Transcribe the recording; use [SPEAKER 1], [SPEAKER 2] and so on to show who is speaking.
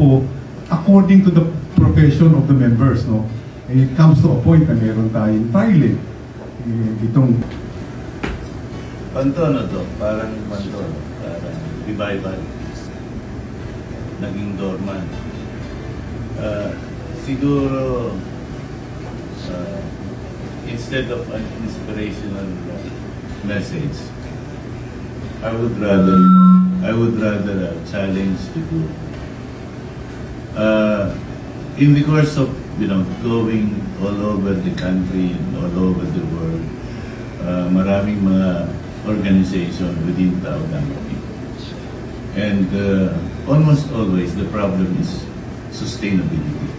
[SPEAKER 1] po, according to the profession of the members, no? And it comes to a point na meron tayong filing. Itong
[SPEAKER 2] Pantono to, parang pantono, parang revival. Naging dormant. Siguro, instead of an inspirational message, I would rather challenge the group. In the course of going all over the country and all over the world, maraming mga organization within Tao Dangani. And almost always the problem is sustainability.